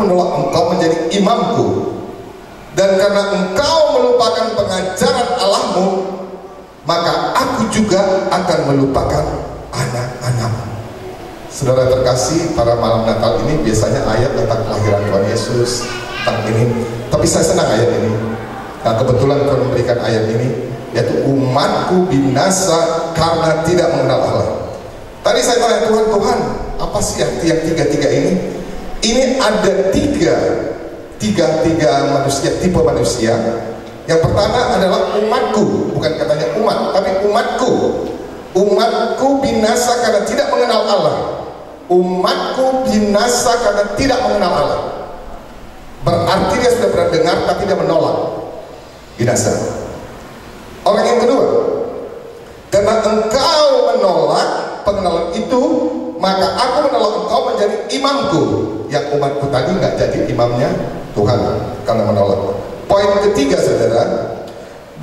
menolak engkau menjadi imamku, dan karena engkau melupakan pengajaran Allahmu, maka aku juga akan melupakan anak-anakmu. Saudara terkasih, pada malam Natal ini biasanya ayat tentang kelahiran Tuhan Yesus, tentang ini. Tapi saya senang ayat ini. Nah, kebetulan Tuhan memberikan ayat ini, yaitu umatku binasa karena tidak mengenal Allah. Tadi saya tanya Tuhan, apa sih arti yang tiga-tiga ini? Ini ada tiga manusia, tipe manusia. Yang pertama adalah umatku, bukan katanya umat, tapi umatku. Umatku binasa karena tidak mengenal Allah. Umatku binasa karena tidak mengenal Allah. Berarti dia sudah pernah dengar tapi dia menolak. Binasa. Orang yang kedua, karena engkau menolak pengenalan itu, maka aku menolak engkau menjadi imamku. Yang umatku tadi nggak jadi imamnya Tuhan karena menolak. Poin ketiga, saudara,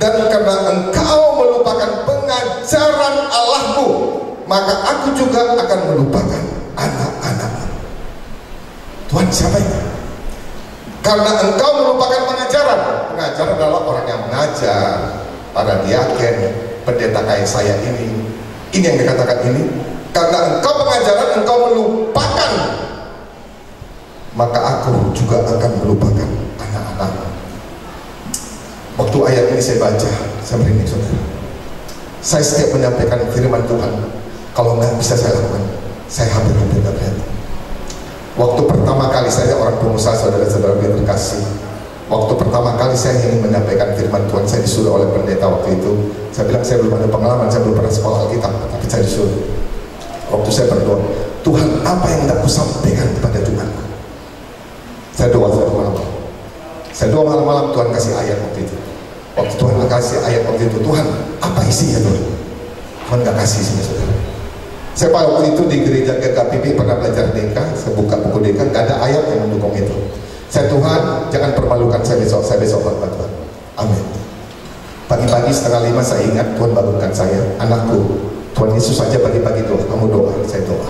dan karena engkau melupakan pengajaran Allahmu, maka aku juga akan melupakan anak-anakmu. Tuhan siapa ini? Karena engkau melupakan pengajaran. Pengajaran adalah orang yang mengajar, para diaken, pendeta kayak saya ini. Ini yang dikatakan ini. Karena engkau pengajaran, engkau melupakan, maka aku juga akan melupakan anak-anakmu. Waktu ayat ini saya baca, saya merinding, saudara. Saya setiap menyampaikan firman Tuhan, kalau nggak bisa saya lakukan, saya hampir-hampir nggak berani. Waktu pertama kali saya orang pengusaha, saudara-saudara yang terkasih, waktu pertama kali saya ingin menyampaikan firman Tuhan, saya disuruh oleh pendeta waktu itu. Saya bilang saya belum ada pengalaman, saya belum pernah sekolah Alkitab, tapi saya disuruh. Waktu saya berdoa, Tuhan, apa yang hendak kusampaikan kepada Tuhanku? Saya doa malam-malam. Saya doa malam-malam, Tuhan kasih ayat waktu itu. Waktu Tuhan kasih ayat waktu itu, Tuhan, apa isinya Tuhan? Tuhan gak kasih isinya, saudara. Saya pada waktu itu di gereja GKPB pernah belajar DK, saya buka buku DK, gak ada ayat yang mendukung itu. Saya, Tuhan, jangan permalukan saya besok khotbah Tuhan. Amin. Pagi-pagi 4:30 saya ingat Tuhan bangunkan saya, anakku, Tuhan Yesus saja pagi-pagi doa, kamu doa, saya doa.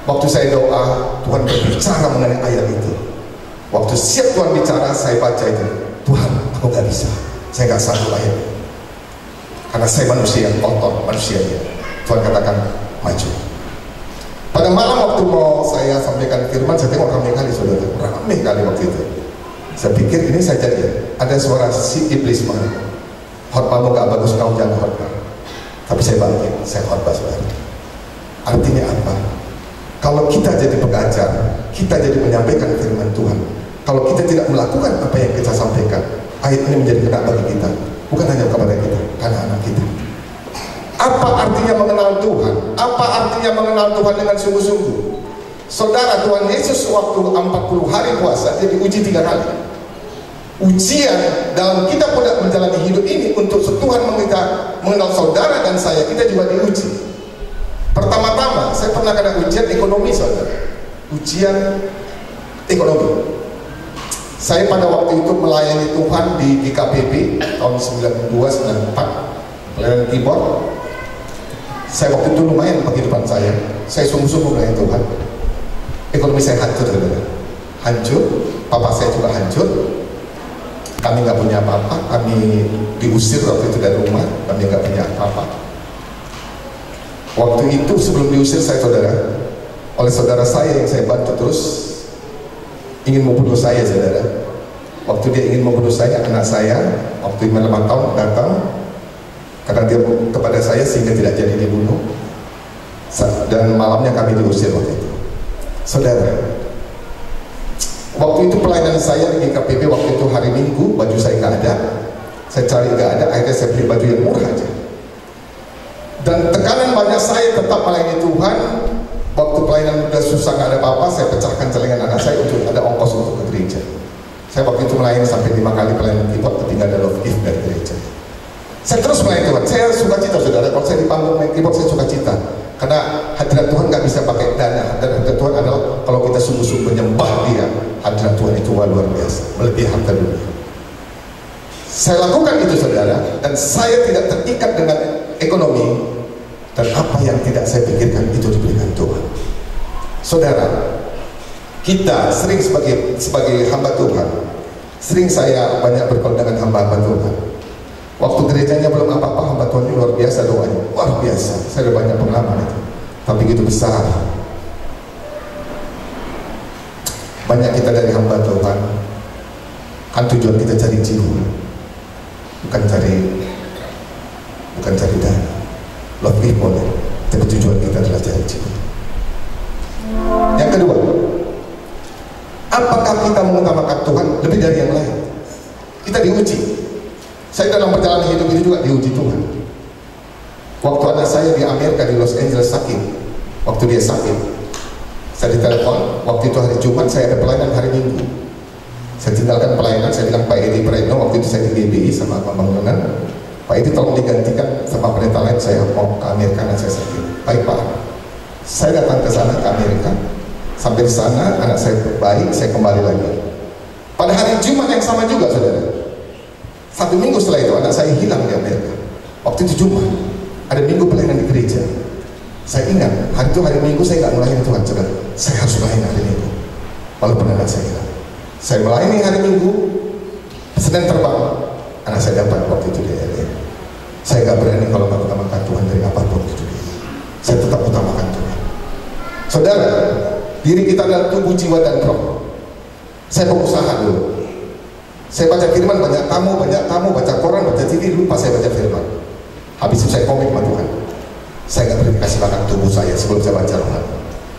Waktu saya doa, Tuhan berbicara mengenai ayat itu. Waktu siap Tuhan bicara, saya baca itu. Tuhan, aku gak bisa, saya gak sanggup ayat. Karena saya manusia yang kotor, manusianya. Tuhan katakan, maju. Pada malam waktu mau saya sampaikan firman, saya tengok ramai kali, saudara. Ramai kali waktu itu. Saya pikir ini saja ya. Ada suara si iblis mana? Khotbahmu gak bagus, kau jangan khotbah. Tapi saya bangkit, saya khotbah, saudara. Artinya apa? Kalau kita jadi pengajar, kita jadi menyampaikan firman Tuhan. Kalau kita tidak melakukan apa yang kita sampaikan, ayat ini menjadi kena bagi kita. Bukan hanya kepada kita, karena anak kita. Apa artinya mengenal Tuhan? Apa artinya mengenal Tuhan dengan sungguh-sungguh? Saudara, Tuhan Yesus waktu 40 hari puasa, dia diuji 3 kali. Ujian dalam kita pun menjalani hidup ini, untuk Tuhan mengenal saudara dan saya, kita juga diuji. Pertama-tama, saya pernah kena ujian ekonomi, saudara. Ujian ekonomi. Saya pada waktu itu melayani Tuhan di GKPB tahun 92-94, pelayanan keyboard. Saya waktu itu lumayan kehidupan saya. Saya sungguh-sungguh melayani Tuhan. Ekonomi saya hancur, saudara. Hancur. Papa saya juga hancur. Kami nggak punya apa-apa. Kami diusir waktu itu dari rumah. Kami nggak punya apa-apa. Waktu itu sebelum diusir saya, saudara, oleh saudara saya yang saya bantu terus ingin membunuh saya, saudara. Waktu dia ingin membunuh saya, anak saya waktu 5 tahun datang karena dia kepada saya sehingga tidak jadi dibunuh. Dan malamnya kami diusir waktu itu, saudara. Waktu itu pelayanan saya di GKPB waktu itu hari Minggu, baju saya nggak ada. Saya cari nggak ada, akhirnya saya beli baju yang murah aja. Dan tekanan banyak, saya tetap melayani Tuhan. Waktu pelayanan udah susah, nggak ada apa-apa, saya pecahkan celengan anak saya untuk ada ongkos untuk ke gereja. Saya waktu itu melayani sampai 5 kali pelayanan keyboard, tapi nggak ada love gift dari gereja. Saya terus melayani Tuhan. Saya suka cita, saudara. Kalau saya di panggung main keyboard, saya suka cita. Karena hadirat Tuhan nggak bisa pakai dana. Dan hadirat Tuhan adalah kalau kita sungguh-sungguh menyembah Dia, hadirat Tuhan itu luar biasa, melebihi harta dunia. Saya lakukan itu, saudara, dan saya tidak terikat dengan ekonomi. Dan apa yang tidak saya pikirkan itu diberikan Tuhan. Saudara, Kita sering sebagai hamba Tuhan, sering saya banyak bergaul dengan hamba-hamba Tuhan. Waktu gerejanya belum apa-apa, hamba Tuhan ini luar biasa doanya, luar biasa. Saya ada banyak pengalaman itu, tapi gitu besar. Banyak kita dari hamba Tuhan, kan tujuan kita cari jiwa, bukan cari dana. Love people, tapi tujuan kita adalah cari jiwa. Yang kedua, apakah kita mengutamakan Tuhan lebih dari yang lain? Kita diuji. Saya dalam perjalanan hidup ini juga diuji Tuhan. Waktu anak saya di Amerika, di Los Angeles sakit, waktu dia sakit, saya ditelepon. Waktu itu hari Jumat, saya ada pelayanan hari Minggu. Saya tinggalkan pelayanan, saya bilang Pak Edi Praetno, waktu itu saya di GBI sama Bambang Yonan, Pak Edi tolong digantikan sama pendeta lain, saya mau ke Amerika dan saya sakit. Baik Pak. Saya datang ke sana, ke Amerika. Sampai di sana, anak saya baik, saya kembali lagi. Pada hari Jumat yang sama juga, saudara. 1 minggu setelah itu, anak saya hilang di Amerika. Waktu itu Jumat, ada minggu pelayanan di gereja. Saya ingat, hari itu hari Minggu saya nggak melayani Tuhan, saudara. Saya harus melayani hari Minggu, walaupun anak saya hilang. Saya melayani hari Minggu, Senin terbang, anak saya dapat waktu itu di LA. Saya nggak berani kalau nggak utamakan Tuhan dari apapun itu. Saya tetap utamakan Tuhan. Saudara, diri kita adalah tubuh, jiwa, dan roh. Saya pengusaha dulu. Saya baca firman, banyak tamu, baca koran, baca TV, lupa saya baca firman. Habis itu saya komit sama Tuhan. Saya nggak berani kasih makan tubuh saya sebelum saya baca rohani.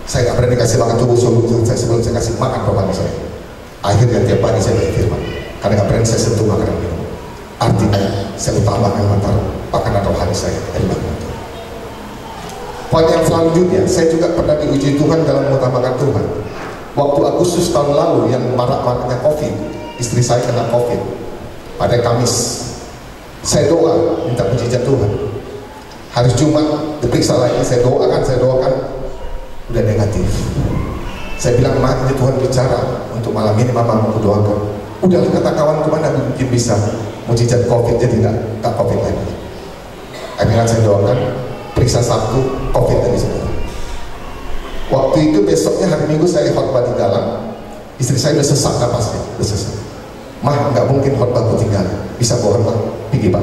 Saya nggak berani kasih makan tubuh sebelum saya kasih makan rohani saya. Akhirnya tiap pagi saya baca firman, karena nggak berani saya sentuh makanan minum. Artinya saya utamakan makanan rohani saya dari makanan Tuhan. Poin yang selanjutnya, saya juga pernah diuji Tuhan dalam mengutamakan Tuhan. Waktu Agustus tahun lalu yang marak-maraknya COVID, istri saya kena COVID. Pada Kamis, saya doa minta mujizat Tuhan. Hari Jumat diperiksa lagi, saya doakan, udah negatif. Saya bilang, "Mak, ini Tuhan bicara untuk malam ini, Mama mau doakan." Udah kata kawan kemana mungkin bisa mujizat COVID, jadi nggak COVID lagi. Akhirnya saya doakan, periksa Sabtu, COVID lagi semua. Waktu itu besoknya hari Minggu saya khotbah di dalam, istri saya udah sesak napasnya, udah sesak. "Mah, nggak mungkin khotbah tinggal, bisa bohong Pak, pergi Pak."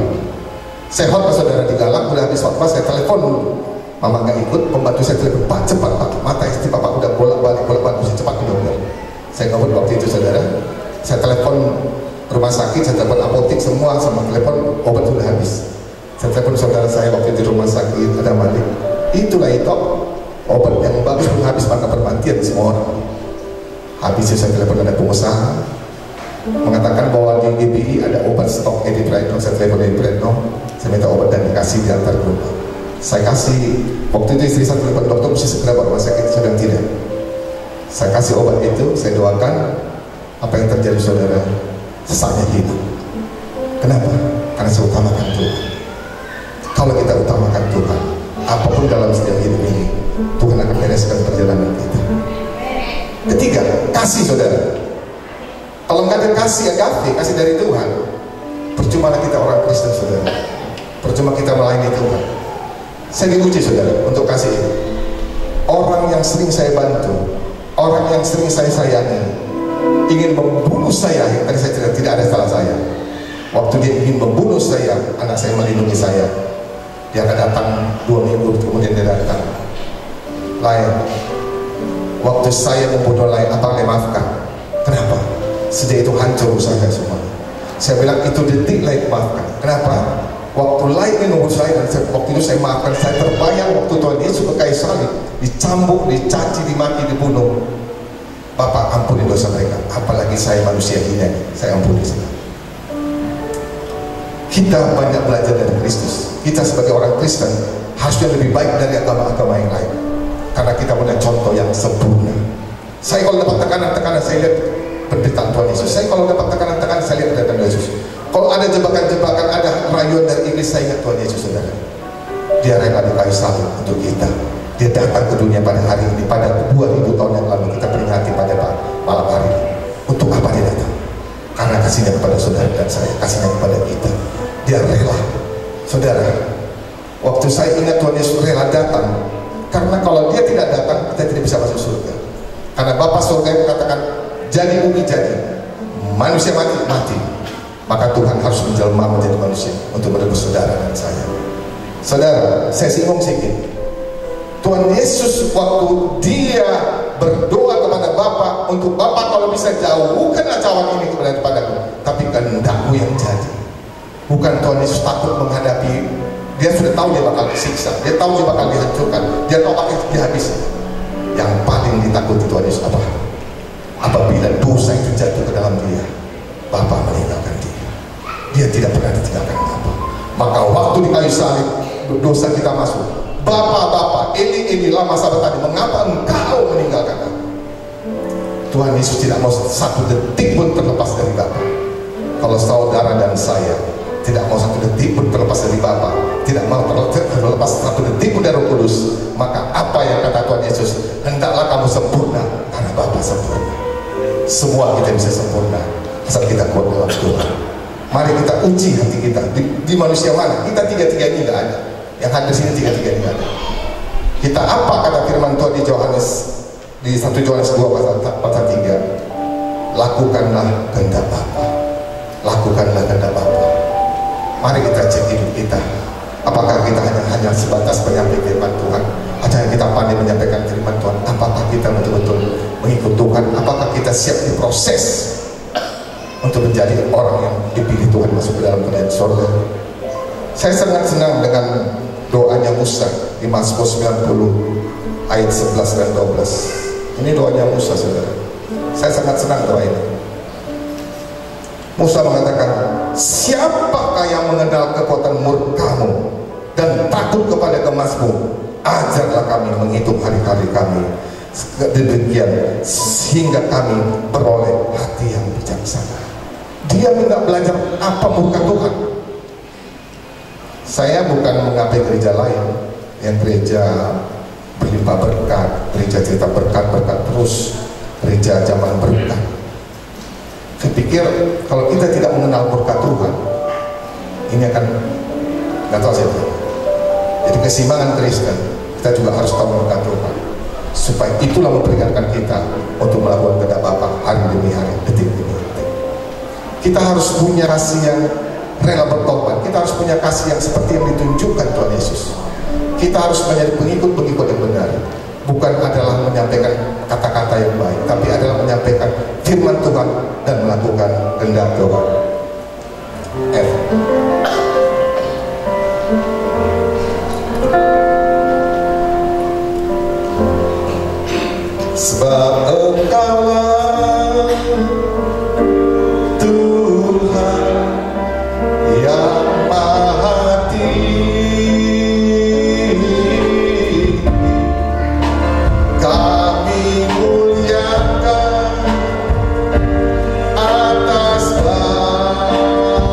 Saya khotbah saudara di dalam, udah habis khotbah saya telepon dulu. Mama nggak ikut, pembantu saya telepon, "Pak, cepat Pak, mata istri Bapak udah bolak-balik, mesti cepat benar-benar." Saya ngomong waktu itu saudara, saya telepon rumah sakit, saya telepon apotek semua, sama telepon obat sudah habis. Saya telepon saudara saya waktu di rumah sakit, ada Malik. Itulah itu obat yang bagus pun habis, maka perbantian semua orang. Habis itu saya telepon ada pengusaha mengatakan bahwa di GBI ada obat stok Edi Praetno. Saya telepon Edi Praetno, saya minta obat dan dikasih diantar ke rumah. Saya kasih, waktu itu istri saya telepon dokter mesti segera ke rumah sakit, sedang tidak. Saya kasih obat itu, saya doakan. Apa yang terjadi saudara? Sesaknya hilang. Kenapa? Karena saya utamakan Tuhan. Kalau kita utamakan Tuhan, apapun dalam setiap hidup ini, Tuhan akan bereskan perjalanan kita. Ketiga, kasih saudara. Kalau nggak ada kasih, agape, kasih dari Tuhan, percuma kita orang Kristen saudara. Percuma kita melayani Tuhan. Saya diuji saudara untuk kasih ini. Orang yang sering saya bantu, orang yang sering saya sayangi, ingin membunuh saya. Tadi saya cerita, tidak ada salah saya. Waktu dia ingin membunuh saya, anak saya melindungi saya. Dia akan datang 2 minggu kemudian dia datang. Lain, waktu saya membunuh lain, apa yang maafkan? Kenapa? Sejak itu hancur usaha semua. Saya bilang itu detik lain maafkan. Kenapa? Waktu lain ini membunuh saya, dan waktu itu saya maafkan. Saya terbayang waktu Tuhan Yesus ke kayu salib, dicambuk, dicaci, dimaki, dibunuh. Bapak ampuni dosa mereka, apalagi saya manusia hina, saya ampuni semua. Kita banyak belajar dari Kristus. Kita sebagai orang Kristen harusnya lebih baik dari agama-agama yang lain, karena kita punya contoh yang sempurna. Saya kalau dapat tekanan-tekanan, saya lihat penderitaan Tuhan Yesus. Saya kalau dapat tekanan-tekanan, saya lihat penderitaan Yesus. Kalau ada jebakan-jebakan, ada rayuan dari iblis, saya ingat Tuhan Yesus saudara. Dia rela di kayu salib untuk kita. Dia datang ke dunia pada hari ini, pada 2000 tahun yang lalu kita peringati pada malam hari ini. Untuk apa dia datang? Karena kasihnya kepada saudara dan saya, kasihnya kepada kita. Dia rela. Saudara, waktu saya ingat Tuhan Yesus rela datang, karena kalau dia tidak datang, kita tidak bisa masuk surga. Karena Bapa surga yang katakan jadi bumi jadi, manusia mati mati, maka Tuhan harus menjelma menjadi manusia untuk menebus saudara dan saya. Saudara, saya singgung sedikit. Tuhan Yesus waktu dia berdoa kepada Bapa untuk Bapa kalau bisa jauhkanlah cawan ini kepadaku, tapi kehendakmu yang jadi. Bukan Tuhan Yesus takut menghadapi, dia sudah tahu dia bakal disiksa, dia tahu dia bakal dihancurkan, dia tahu akan dihabisi. Yang paling ditakuti Tuhan Yesus apa? Apabila dosa itu jatuh ke dalam dia, Bapa meninggalkan dia. Dia tidak pernah ditinggalkan Bapa. Maka waktu di kayu salib dosa kita masuk. Bapa, ini lama sabotani, mengapa engkau meninggalkan aku? Tuhan Yesus tidak mau satu detik pun terlepas dari Bapa. Kalau saudara dan saya tidak mau satu detik pun terlepas dari Bapa, tidak mau terlepas satu detik pun dari Roh Kudus, maka apa yang kata Tuhan Yesus, hendaklah kamu sempurna karena Bapa sempurna. Semua kita bisa sempurna asal kita kuat dalam Tuhan. Mari kita uji hati kita. Di manusia mana? Kita tiga-tiga ini nggak ada. Yang hadir sini tiga-tiga ini nggak ada. Kita apa kata firman Tuhan di Yohanes, di 1 Yohanes 2 pasal 3, lakukanlah kehendak Bapa. Lakukanlah kehendak Bapa. Mari kita cek hidup kita. Apakah kita hanya sebatas menyampaikan firman Tuhan? Hanya kita pandai menyampaikan firman Tuhan? Apakah kita betul-betul mengikut Tuhan? Apakah kita siap diproses untuk menjadi orang yang dipilih Tuhan masuk ke dalam kerajaan surga? Saya sangat senang dengan doanya Musa di Mazmur 90 ayat 11 dan 12. Ini doanya Musa, saudara. Saya sangat senang doa ini. Musa mengatakan, siapakah yang mengenal kekuatan murkamu dan takut kepada kemasmu? Ajarlah kami menghitung hari-hari kami demikian sehingga kami beroleh hati yang bijaksana. Dia tidak belajar apa murka Tuhan. Saya bukan menggapai gereja lain yang gereja berlimpah berkat, gereja cerita berkat-berkat terus, gereja zaman berkat. Saya pikir kalau kita tidak mengenal murka Tuhan, ini akan nggak tahu saya. Jadi keseimbangan Kristen, kita juga harus tahu murka Tuhan, supaya itulah memperingatkan kita untuk melakukan kehendak Bapa hari demi hari, detik demi detik. Kita harus punya kasih yang rela bertobat. Kita harus punya kasih yang seperti yang ditunjukkan Tuhan Yesus. Kita harus menjadi pengikut-pengikut yang benar. Bukan adalah menyampaikan kata-kata yang baik, tapi adalah menyampaikan firman Tuhan dan melakukan kehendak Tuhan. F. Sebab Engkaulah Tuhan yang Maha Tinggi, kami muliakan atas bala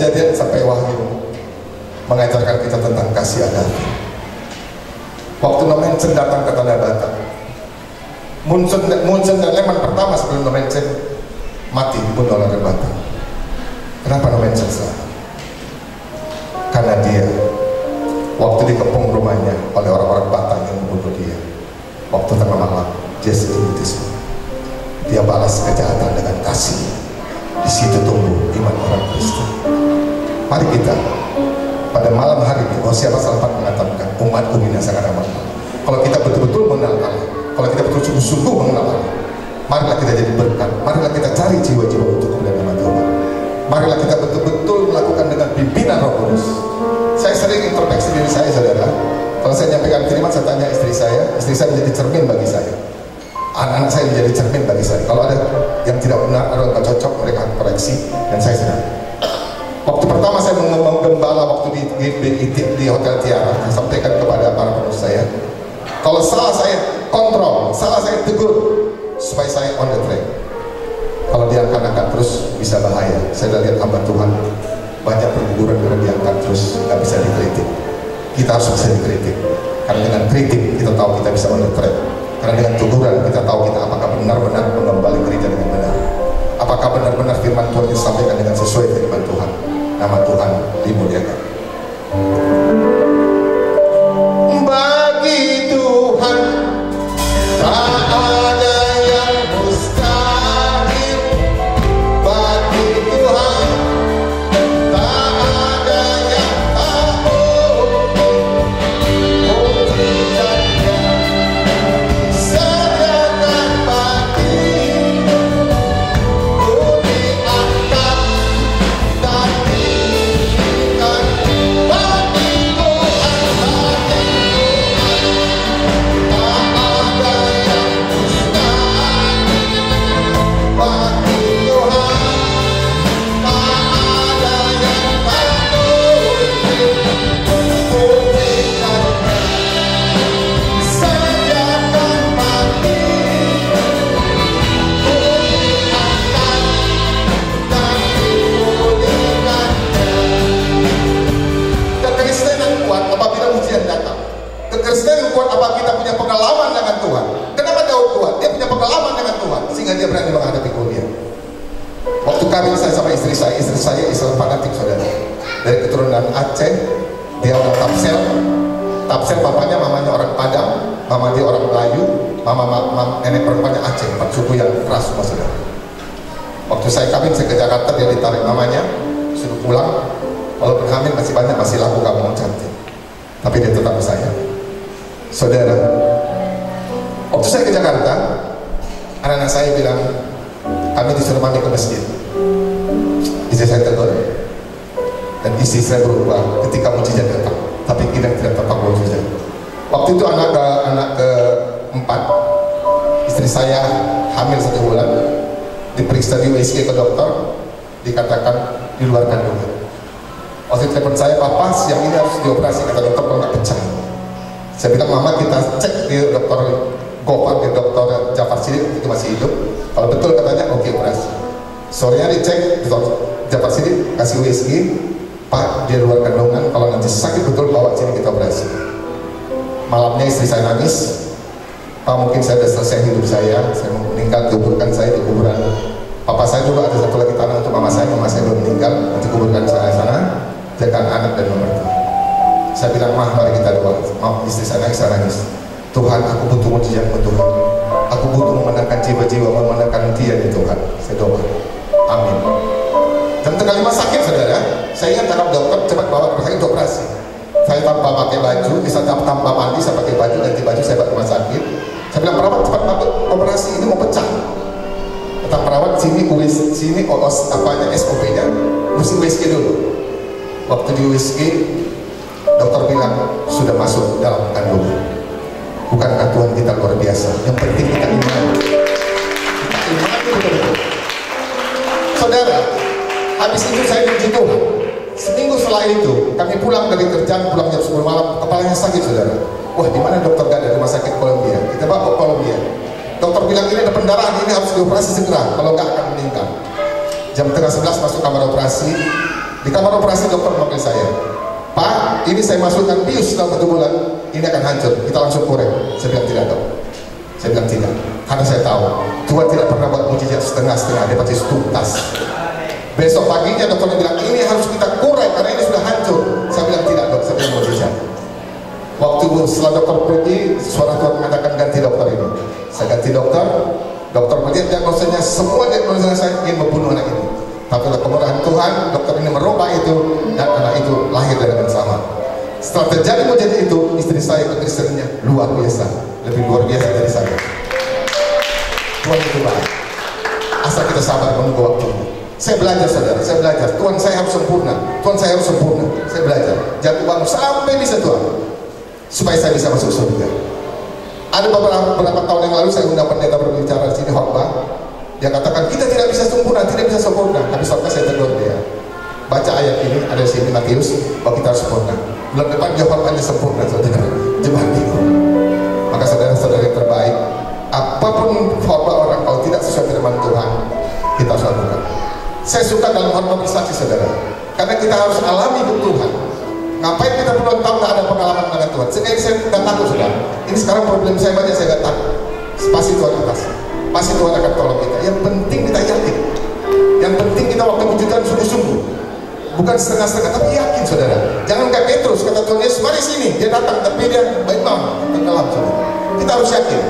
Kejadian sampai Wahyu mengajarkan kita tentang kasih agape. Waktu Nomensen datang ke Tanah Batak, Munchen dan Lehman pertama sebelum Nomensen mati dibunuh oleh Batak. Kenapa Nomensen salah? Karena dia waktu dikepung rumahnya oleh orang-orang Batak yang membunuh dia, waktu tengah malam dia sedih. Dia balas kejahatan dengan kasih. Di situ tumbuh iman orang Kristen. Mari kita pada malam hari ini, Hosea pasal 4 mengatakan umatku binasakan amat. Kalau kita betul-betul mengenal Allah, kalau kita betul sungguh mengenal Allah, marilah kita jadi berkat. Marilah kita cari jiwa-jiwa untuk kemuliaan nama Tuhan. Marilah kita betul-betul melakukan dengan pimpinan Roh Kudus. Saya sering introspeksi diri saya, saudara. Kalau saya nyampaikan firman, saya tanya istri saya menjadi cermin bagi saya. Anak-anak saya menjadi cermin bagi saya. Kalau ada yang tidak benar, ada yang tidak cocok, mereka koreksi, dan saya sedang. Waktu pertama saya menggembala waktu di Hotel Tiara, saya sampaikan kepada para penulis saya, kalau salah saya kontrol, salah saya tegur, supaya saya on the track. Kalau diangkat-angkat terus bisa bahaya. Saya lihat hamba Tuhan banyak berguguran karena diangkat terus, nggak bisa dikritik. Kita harus bisa dikritik, karena dengan kritik kita tahu kita bisa on the track. Karena dengan teguran kita tahu kita apakah benar-benar mengembali gereja dengan benar, apakah benar-benar firman Tuhan disampaikan dengan sesuai firman Tuhan. Nama Tuhan dimuliakan. Bagi Tuhan tak ada yang mustahil. Bagi Tuhan tak ada yang tak mungkin. Mujizatnya disediakan bagimu. Ku diangkat dan ditinggikan. Bagi Tuhan, bagi Tuhan tak ada yang mustahil. Bagi Tuhan tak ada yang tak mungkin. Mujizatnya disediakan bagimu. Ku diangkat dan dimulihkannya. Kekristenan kuat apabila ujian datang. Kekristenan kuat apabila kita punya pengalaman dengan Tuhan. Kenapa Daud kuat? Dia punya pengalaman dengan Tuhan sehingga dia berani menghadapi ujian. Waktu kawin saya sama istri saya Islam fanatik, saudara. Dari keturunan Aceh, dia orang Tapsel papanya, mamanya orang Padang, mama dia orang Melayu, nenek perempuannya Aceh, 4 suku yang keras semua, saudara. Waktu saya kawin, saya ke Jakarta, dia ditarik mamanya, suruh pulang. Walaupun hamil masih banyak, masih laku kamu cantik. Tapi dia tetap sayang. Saudara, waktu saya ke Jakarta, anak-anak saya bilang, kami disuruh mandi ke masjid. Istri saya tegur, dan istri saya berubah ketika mujizat datang. Tapi kita tidak tepat mujizat. Waktu itu anak keempat, istri saya hamil 1 bulan, diperiksa di USG ke dokter, dikatakan di luar kandungan. Waktu telepon saya, papa siang ini harus dioperasi, kata dokter, kalau nggak pecah. Saya bilang, mama kita cek di dokter Gopar, di dokter Jafar Sidik, itu masih hidup. Kalau betul katanya oke, operasi. Sorenya dicek, dokter Jafar Sidik kasih USG, Pak dia luar kandungan, kalau nanti sakit betul bawa sini kita operasi. Malamnya istri saya nangis, Pak mungkin saya sudah selesai hidup saya mau meninggal, kuburkan saya di kuburan. Papa saya dulu ada satu lagi tanah untuk mama saya belum meninggal, nanti kuburkan saya sana, jaga anak dan mertua. Saya bilang, mah mari kita doa. Mau istri saya nangis. Tuhan, aku butuh mujizat Tuhan. Aku butuh memenangkan jiwa-jiwa, memenangkan dia di Tuhan. Saya doa. Amin. Dan tengah 5 sakit, saudara. Saya ingat cakap dokter, cepat bawa ke rumah sakit untuk operasi. Saya tanpa pakai baju, bisa tanpa mandi, saya pakai baju, ganti baju, saya bawa ke rumah sakit. Saya bilang, perawat cepat operasi, ini mau pecah. Kata perawat, sini SOP-nya, mesti USG dulu. Waktu di USG, dokter bilang, sudah masuk dalam kandungan. Bukankah Tuhan kita luar biasa? Yang penting kita iman. Kita iman betul-betul. Saudara, habis itu saya diuji Tuhan. Seminggu setelah itu, kami pulang dari kerjaan, pulang jam 10 malam, kepalanya sakit, saudara. Wah, di mana dokter gak ada? Rumah sakit Kolombia. Kita bawa ke Kolombia. Dokter bilang ini ada pendarahan, ini harus dioperasi segera, kalau nggak akan meninggal. Jam 10:30 masuk kamar operasi, Di kamar operasi dokter memanggil saya, Pak, ini saya masukkan bius dalam 1 bulan, ini akan hancur, kita langsung korek. Saya bilang tidak dok, saya bilang tidak, karena saya tahu Tuhan tidak pernah buat mujizat setengah-setengah, dia pasti tuntas. Besok paginya dokternya bilang ini harus kita korek karena ini sudah hancur. Saya bilang tidak dok, saya bilang mujizat. Waktu setelah dokter pergi, suara Tuhan mengatakan ganti dokter ini. Saya ganti dokter, dokter melihat diagnosanya, semua diagnosanya saya ingin membunuh anak ini. Tapi kemurahan Tuhan, dokter ini merubah itu dan anak itu lahir dengan selamat. Setelah terjadi mujizat itu, istri saya kekristennya luar biasa, lebih luar biasa dari saya. Tuhan itu baik. Asal kita sabar menunggu waktunya. Saya belajar saudara, saya belajar. Tuhan saya harus sempurna, Tuhan saya harus sempurna. Saya belajar, jatuh bangun sampai bisa Tuhan, supaya saya bisa masuk surga. Ada beberapa tahun yang lalu saya undang pendeta berbicara di sini khotbah. Dia katakan kita tidak bisa sempurna, tidak bisa sempurna. Habis khotbah saya tegur dia, baca ayat ini ada di sini Matius, bahwa kita harus sempurna. Bulan depan dia khotbahnya sempurna saudara, jemaat itu. Maka saudara-saudara yang terbaik, apapun khotbah orang kalau tidak sesuai firman Tuhan, kita harus lakukan. Saya suka dalam khotbah bersaksi saudara, karena kita harus alami hidup Tuhan. Ngapain kita puluhan tahun tidak ada pengalaman dengan Tuhan? Sehingga saya tidak takut saudara. Ini sekarang problem saya banyak, saya tidak takut. Pasti Tuhan atas, pasti Tuhan akan tolong kita. Yang penting kita yakin, yang penting kita waktu wujudkan sungguh-sungguh, bukan setengah-setengah, tapi yakin saudara. Jangan kayak Petrus, kata Tuhan Yesus mari sini, dia datang tapi dia baik mau tenggelam saudara. Kita harus yakin,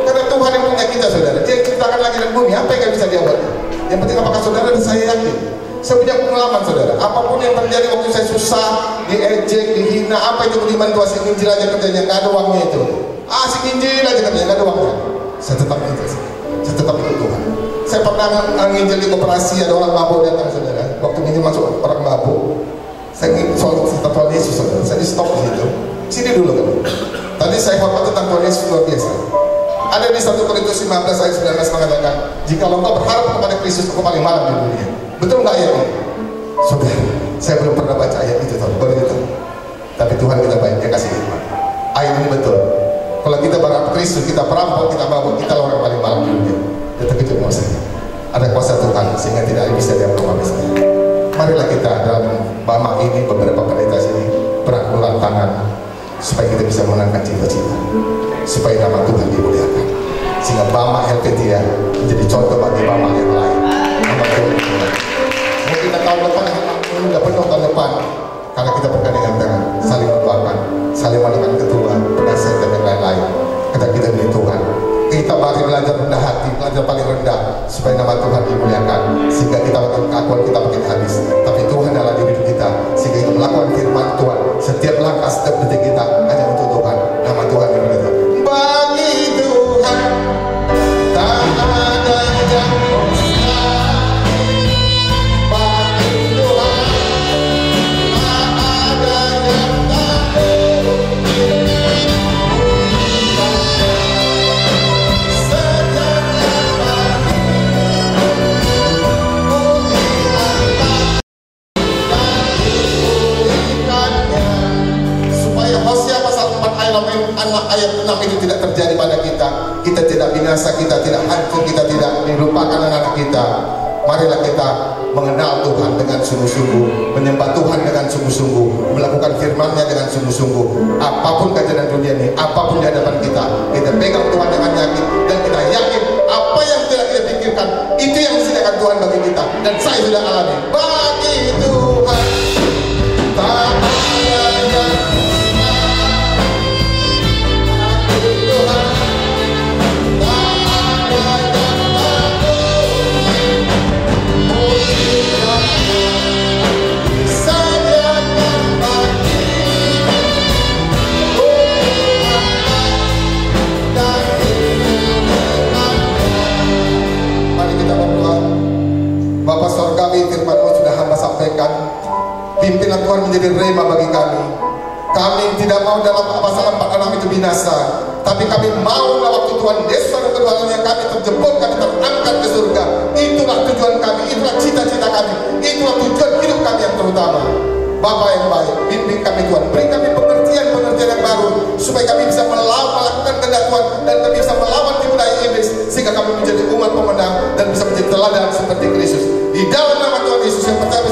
karena Tuhan yang punya kita saudara. Dia yang ciptakan langit dan bumi, apa yang bisa dia buat? Yang penting apakah saudara dan saya yakin. Saya punya pengalaman saudara, apapun yang terjadi waktu saya susah, diejek, dihina, apa itu beriman Tuhan, si nginjil aja kerjanya, gak ada uangnya itu. Si nginjil aja kerjanya, gak ada uangnya. Saya tetap ikut, saya tetap ikut Tuhan. Saya pernah nginjil di koperasi, ada orang mabuk datang saudara. Waktu nginjil masuk orang mabuk, saya ingin soal cerita Tuhan Yesus saudara. Saya di stop di situ. Sini dulu kan. Tadi saya khotbah tentang Tuhan Yesus luar biasa. Ada di 1 Korintus 15 ayat 19 mengatakan, jika engkau berharap kepada Kristus, engkau paling malang di dunia. Betul nggak ayat ini? Saudara, saya belum pernah baca ayat itu baru itu. Tapi Tuhan kita baik, dia kasih hikmat. Ayat ini betul. Kalau kita berharap Kristus, kita perampok, kita mabuk, kita orang paling malang di dunia. Dia terkejut sama saya. Ada kuasa Tuhan sehingga tidak bisa dia mengambil saya. Marilah kita dalam bama ini, beberapa pendeta sini berangkulan tangan supaya kita bisa menangkan cita-cita, supaya nama Tuhan dimuliakan, sehingga bama Helvetia menjadi contoh bagi bama yang lain. Nama Tuhan dimuliakan. Mungkin tahun depan sudah penuh tahun depan, karena kita bergandengan tangan, saling mendoakan, saling melakukan ketua, penasihat dan yang lain-lain. Kata kita milik Tuhan. Kita mari belajar rendah hati, belajar paling rendah, supaya nama Tuhan dimuliakan, sehingga kita makin keakuan kita makin habis. Tapi Tuhan adalah diri kita, sehingga kita melakukan firman Tuhan. Setiap langkah, setiap detik kita hanya untuk Tuhan. Nama Tuhan dimuliakan. Bagi Tuhan tak ada yang ayat 6 itu tidak terjadi pada kita. Kita tidak binasa, kita tidak hancur, kita tidak dilupakan anak-anak kita. Marilah kita mengenal Tuhan dengan sungguh-sungguh, menyembah Tuhan dengan sungguh-sungguh, melakukan firman-Nya dengan sungguh-sungguh. Apapun kejadian dunia ini, apapun di hadapan kita, kita pegang Tuhan dengan yakin, dan kita yakin apa yang tidak kita pikirkan itu yang disediakan Tuhan bagi kita. Dan saya sudah alami. Bagi Tuhan tak ada yang Bapa sorga kami, firman-Mu sudah hamba sampaikan. Pimpinan Tuhan menjadi rema bagi kami. Kami tidak mau dalam pasal 4:6 itu binasa, tapi kami mau waktu Tuhan Yesus dan keduanya kami terjebak, kami terangkat ke surga. Itulah tujuan kami, itulah cita-cita kami, itulah tujuan hidup kami yang terutama. Bapa yang baik, bimbing kami Tuhan, beri kami pengertian-pengertian yang baru, supaya kami bisa melakukan kehendak Tuhan, dan kami bisa melawan tipu daya iblis, sehingga kami menjadi umat pemenang dan bisa menjadi teladan seperti Kristus. Di dalam nama Tuhan Yesus yang pertama